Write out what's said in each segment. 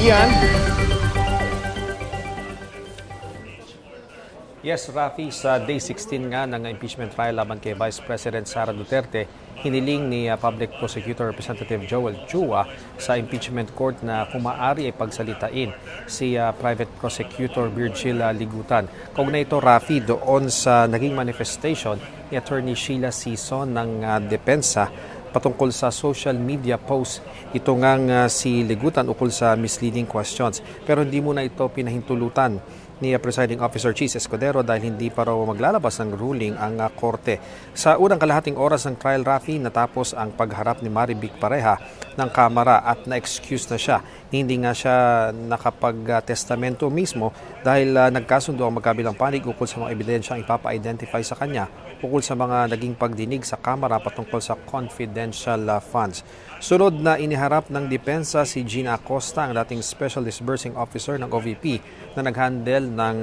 Ian? Yes, Rafi, sa day 16 nga ng impeachment trial laban kay Vice President Sara Duterte, hiniling ni Public Prosecutor Representative Joel Chua sa impeachment court na kung maaari ay pagsalitain si Private Prosecutor Virgil Ligutan. Kaugnay ito, Rafi, doon sa naging manifestation ni Attorney Sheila Sison ng depensa patungkol sa social media post ito ngang si Ligutan ukol sa misleading questions. Pero hindi muna ito pinahintulutan ni Presiding Officer Chis Escudero dahil hindi pa raw maglalabas ng ruling ang korte. Sa unang kalahating oras ng trial, Rafi, natapos ang pagharap ni Marivic Pareha ng Kamara at na-excuse na siya. Hindi nga siya nakapag-testamento mismo dahil nagkasundo ang magkabilang panig ukol sa mga ebidensyang ipapa-identify sa kanya ukol sa mga naging pagdinig sa Kamara patungkol sa confidential funds. Sunod na iniharap ng depensa si Gina Acosta, ang dating Special Disbursing Officer ng OVP na nag-handle ng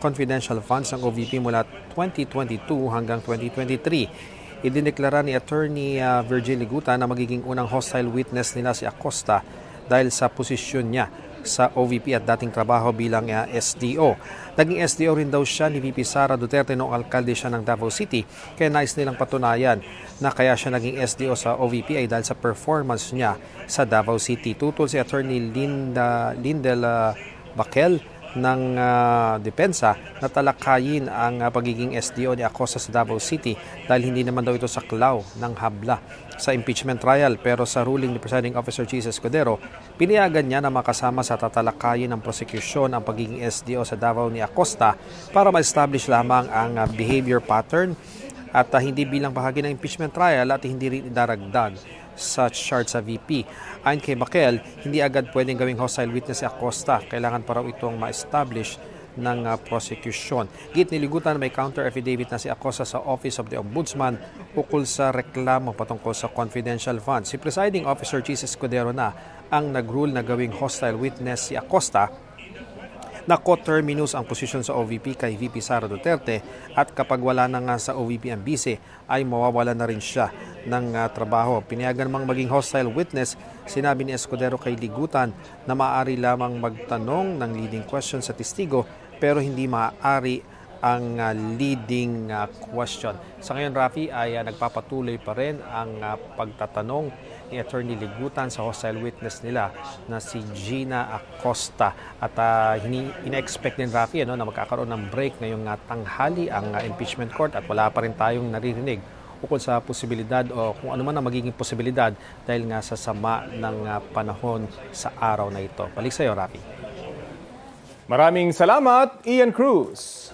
confidential funds ng OVP mula 2022 hanggang 2023. Idineklara ni Attorney Virgil Ligutan na magiging unang hostile witness nila si Acosta dahil sa posisyon niya sa OVP at dating trabaho bilang SDO. Naging SDO rin daw siya ni VP Sara Duterte noong alkalde siya ng Davao City, kaya nais nilang patunayan na kaya siya naging SDO sa OVP ay dahil sa performance niya sa Davao City. Tutol si Attorney Lindel Bakel ng depensa na talakayin ang pagiging SDO ni Acosta sa Davao City dahil hindi naman daw ito saklaw ng habla sa impeachment trial. Pero sa ruling ni Presiding Officer Chis Escudero, pinayagan niya na makasama sa tatalakayin ng prosecution ang pagiging SDO sa Davao ni Acosta para ma-establish lamang ang behavior pattern at hindi bilang bahagi ng impeachment trial at hindi rin idaragdag sa charge sa VP. Ayon kay Bakel, hindi agad pwedeng gawing hostile witness si Acosta. Kailangan pa raw itong ma-establish ng prosecution. Git niligutan may counter affidavit na si Acosta sa Office of the Ombudsman ukol sa reklamo patungkol sa confidential funds. Si Presiding Officer Chis Escudero na ang nag-rule na gawing hostile witness si Acosta na co-terminus ang posisyon sa OVP kay VP Sara Duterte at kapag wala na nga sa OVP ang bise ay mawawala na rin siya ng trabaho. Pinayagan namang maging hostile witness, sinabi ni Escudero kay Ligutan na maaari lamang magtanong ng leading question sa testigo pero hindi maaari ang leading question. Sa ngayon, Rafi, ay nagpapatuloy pa rin ang pagtatanong ni Attorney Ligutan sa hostile witness nila na si Gina Acosta. At ina-expect din, Rafi, na magkakaroon ng break ngayong tanghali ang impeachment court at wala pa rin tayong naririnig ukol sa posibilidad o kung ano man ang magiging posibilidad dahil nga sa sama ng panahon sa araw na ito. Balik sa iyo, Rafi. Maraming salamat, Ian Cruz.